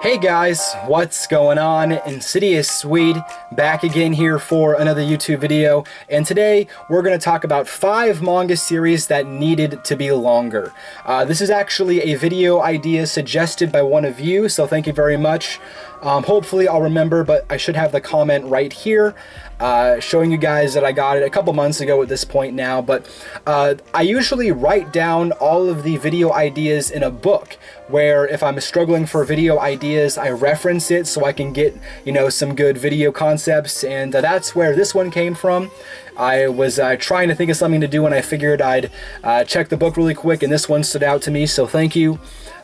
Hey guys, what's going on? Insidious Swede back again here for another YouTube video, and today we're going to talk about 5 manga series that needed to be longer. This is actually a video idea suggested by one of you, so thank you very much. Hopefully I'll remember, but I should have the comment right here showing you guys that I got it a couple months ago at this point now, but I usually write down all of the video ideas in a book, where if I'm struggling for video ideas, I reference it so I can get, some good video concepts, and that's where this one came from. I was trying to think of something to do, and I figured I'd check the book really quick, and this one stood out to me, so thank you.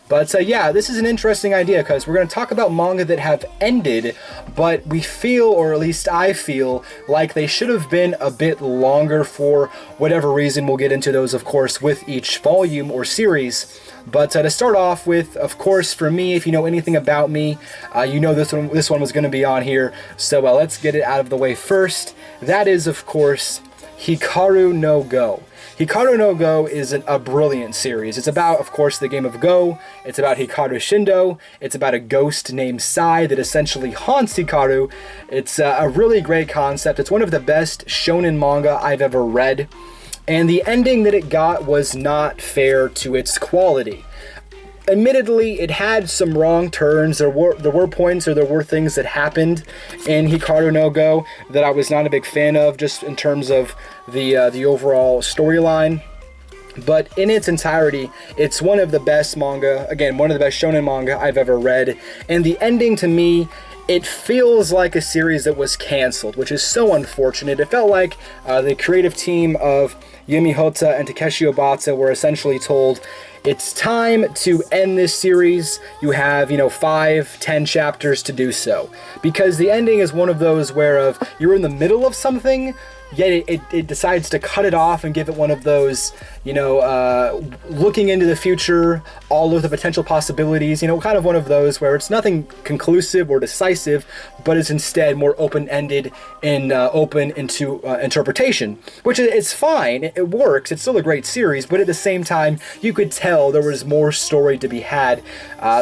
But yeah, this is an interesting idea because we're going to talk about manga that have ended, but we feel, or at least I feel, like they should have been a bit longer for whatever reason. We'll get into those, of course, with each volume or series. But to start off with, of course, for me, if you know anything about me, you know this one was going to be on here. So let's get it out of the way first. That is, of course, Hikaru no Go. Hikaru no Go is a brilliant series. It's about, of course, the game of Go. It's about Hikaru Shindo. It's about a ghost named Sai that essentially haunts Hikaru. It's a really great concept. It's one of the best shonen manga I've ever read. And the ending that it got was not fair to its quality. Admittedly, it had some wrong turns. There were points, or there were things that happened in Hikaru no Go that I was not a big fan of, just in terms of the overall storyline. But in its entirety, it's one of the best manga, again, one of the best shonen manga I've ever read. And the ending, to me, it feels like a series that was canceled, which is so unfortunate. It felt like the creative team of Yumi Hotta and Takeshi Obata were essentially told, it's time to end this series. You have, 5-10 chapters to do so. Because the ending is one of those where you're in the middle of something, yet it decides to cut it off and give it one of those, looking into the future, all of the potential possibilities, kind of one of those where it's nothing conclusive or decisive, but it's instead more open-ended and open into interpretation, which is fine. It works. It's still a great series, but at the same time, you could tell there was more story to be had.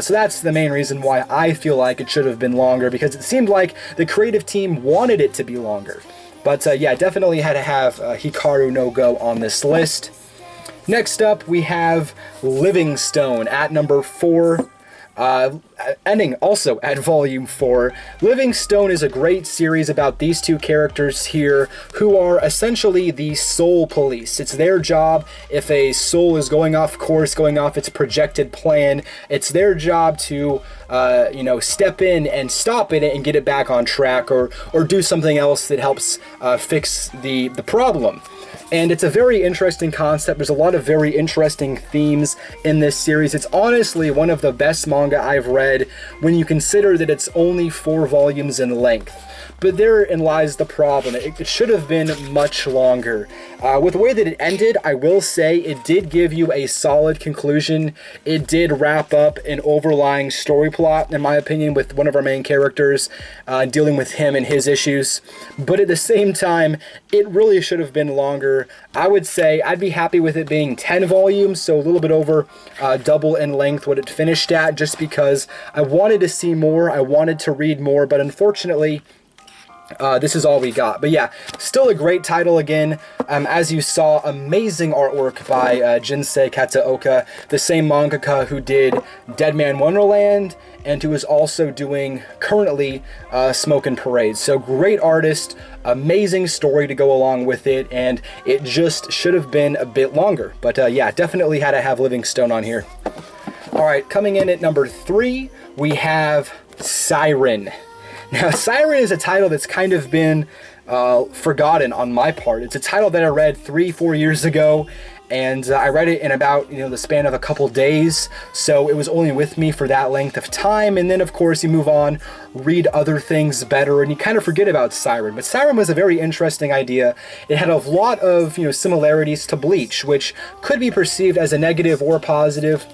So that's the main reason why I feel like it should have been longer, because it seemed like the creative team wanted it to be longer. But yeah, definitely had to have Hikaru no Go on this list. Next up, we have Living Stone at number 4. Ending also at volume 4. Living Stone is a great series about these two characters here who are essentially the soul police. It's their job, if a soul is going off course, going off its projected plan, it's their job to step in and stop it and get it back on track, or do something else that helps fix the problem. And it's a very interesting concept. There's a lot of very interesting themes in this series. It's honestly one of the best manga I've read when you consider that it's only 4 volumes in length. But therein lies the problem. It should have been much longer. With the way that it ended, I will say it did give you a solid conclusion. It did wrap up an overlying story plot, in my opinion, with one of our main characters, dealing with him and his issues. But at the same time, it really should have been longer. I would say I'd be happy with it being 10 volumes, so a little bit over double in length what it finished at, just because I wanted to see more, I wanted to read more, but unfortunately, this is all we got. But yeah, still a great title again. As you saw, amazing artwork by Jinsei Kataoka, the same mangaka who did Dead Man Wonderland, and who is also doing, currently, Smokin' Parade. So great artist, amazing story to go along with it, and it just should have been a bit longer. But yeah, definitely had to have Living Stone on here. Alright, coming in at number 3, we have Siren. Now, Siren is a title that's kind of been forgotten on my part. It's a title that I read 3-4 years ago, and I read it in about, the span of a couple days, so it was only with me for that length of time, and then, of course, you move on, read other things better, and you kind of forget about Siren. But Siren was a very interesting idea. It had a lot of, similarities to Bleach, which could be perceived as a negative or positive.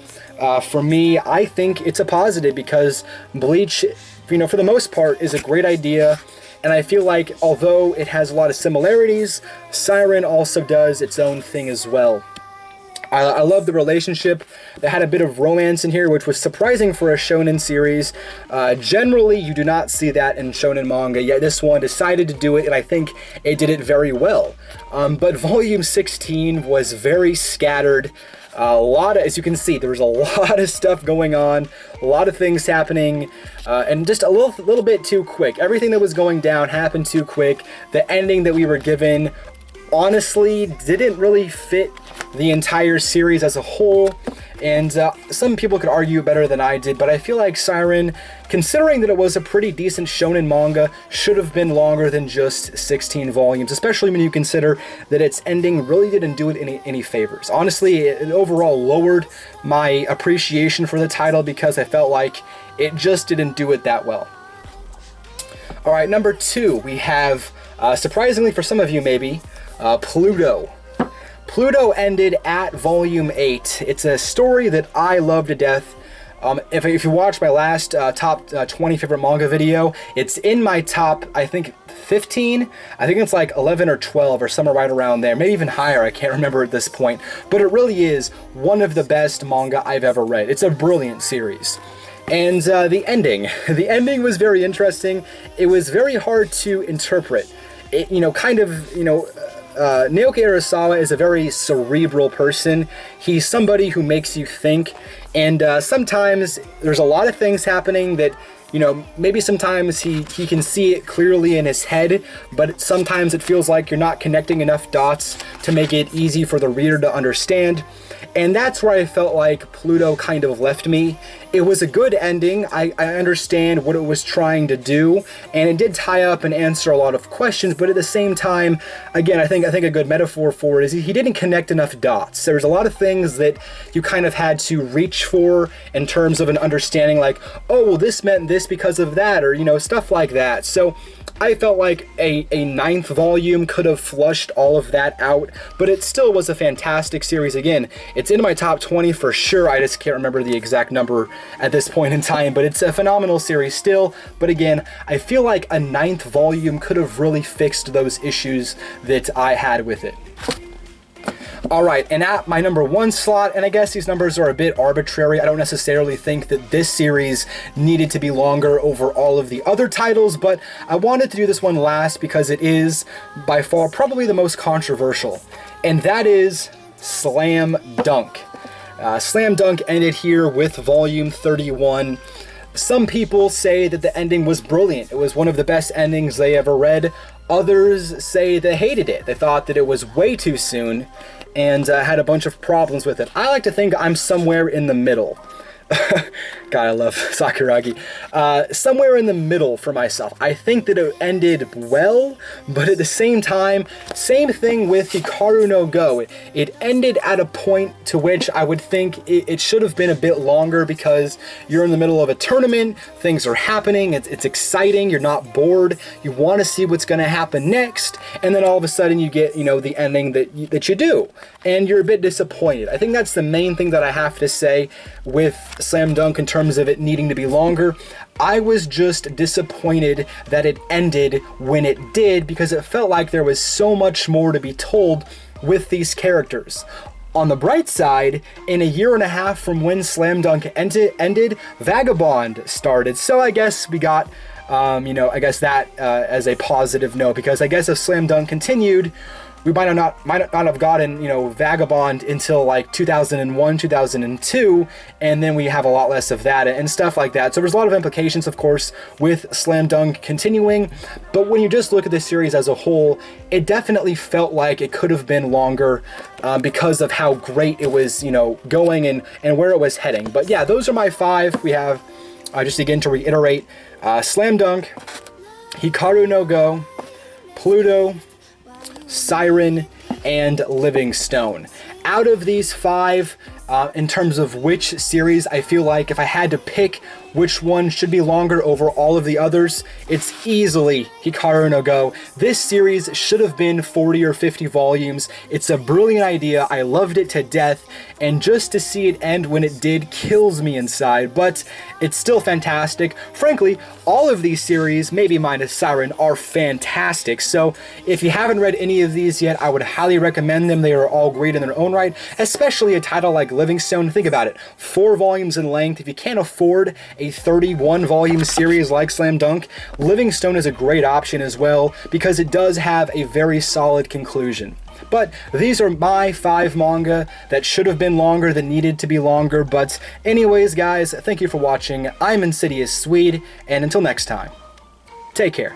For me, I think it's a positive, because Bleach, for the most part, is a great idea, and I feel like although it has a lot of similarities, Siren also does its own thing as well. I love the relationship. They had a bit of romance in here, which was surprising for a shonen series. Generally, you do not see that in shonen manga, yet this one decided to do it, and I think it did it very well. But volume 16 was very scattered. As you can see, there was a lot of stuff going on, a lot of things happening, and just a little bit too quick. Everything that was going down happened too quick. The ending that we were given, honestly, didn't really fit the entire series as a whole, and some people could argue better than I did, but I feel like Siren, considering that it was a pretty decent shonen manga, should have been longer than just 16 volumes, especially when you consider that its ending really didn't do it any favors. Honestly, it overall lowered my appreciation for the title because I felt like it just didn't do it that well. Alright, number 2, we have, surprisingly for some of you maybe, Pluto. Pluto ended at volume 8. It's a story that I love to death. If you watch my last top 20 favorite manga video, it's in my top, I think, 15. I think it's like 11 or 12 or somewhere right around there, maybe even higher. I can't remember at this point. But it really is one of the best manga I've ever read. It's a brilliant series. And the ending was very interesting. It was very hard to interpret. It, Naoki Urasawa is a very cerebral person. He's somebody who makes you think, and sometimes there's a lot of things happening that, maybe sometimes he can see it clearly in his head, but sometimes it feels like you're not connecting enough dots to make it easy for the reader to understand. And that's where I felt like Pluto kind of left me. It was a good ending. I understand what it was trying to do, and it did tie up and answer a lot of questions, but at the same time, again, I think a good metaphor for it is he didn't connect enough dots. There was a lot of things that you kind of had to reach for in terms of an understanding, like, oh, well, this meant this because of that, or, stuff like that. So I felt like a 9th volume could have flushed all of that out, but it still was a fantastic series. Again, it's in my top 20 for sure. I just can't remember the exact number at this point in time, but it's a phenomenal series still. But again, I feel like a 9th volume could have really fixed those issues that I had with it. Alright, and at my number 1 slot, and I guess these numbers are a bit arbitrary, I don't necessarily think that this series needed to be longer over all of the other titles, but I wanted to do this one last because it is, by far, probably the most controversial, and that is Slam Dunk. Slam Dunk ended here with volume 31. Some people say that the ending was brilliant. It was one of the best endings they ever read. Others say they hated it. They thought that it was way too soon and had a bunch of problems with it. I like to think I'm somewhere in the middle. God, I love Sakuragi. Somewhere in the middle for myself. I think that it ended well, but at the same time, same thing with Hikaru no Go. It ended at a point to which I would think it should have been a bit longer because you're in the middle of a tournament, things are happening, it's exciting, you're not bored, you want to see what's going to happen next, and then all of a sudden you get, the ending that you do, and you're a bit disappointed. I think that's the main thing that I have to say with Slam Dunk in terms of it needing to be longer. I was just disappointed that it ended when it did because it felt like there was so much more to be told with these characters. On the bright side, in a year and a half from when Slam Dunk ended, Vagabond started. So I guess we got, that as a positive note, because I guess if Slam Dunk continued, we might not have gotten, Vagabond until like 2001, 2002, and then we have a lot less of that and stuff like that. So there's a lot of implications, of course, with Slam Dunk continuing, but when you just look at the series as a whole, it definitely felt like it could have been longer because of how great it was, going and where it was heading. But yeah, those are my 5. We have, just again to reiterate, Slam Dunk, Hikaru no Go, Pluto, Siren, and Living Stone. Out of these 5, in terms of which series I feel like if I had to pick which one should be longer over all of the others, it's easily Hikaru no Go. This series should have been 40 or 50 volumes. It's a brilliant idea. I loved it to death, and just to see it end when it did kills me inside, but it's still fantastic. Frankly, all of these series, maybe minus Siren, are fantastic, so if you haven't read any of these yet, I would highly recommend them. They are all great in their own right, especially a title like Livingstone. Think about it, 4 volumes in length. If you can't afford a 31 volume series like Slam Dunk, Livingstone is a great option as well, because it does have a very solid conclusion. But these are my 5 manga that should have been longer, that needed to be longer. But anyways, guys, thank you for watching. I'm Insidious Swede, and until next time, take care.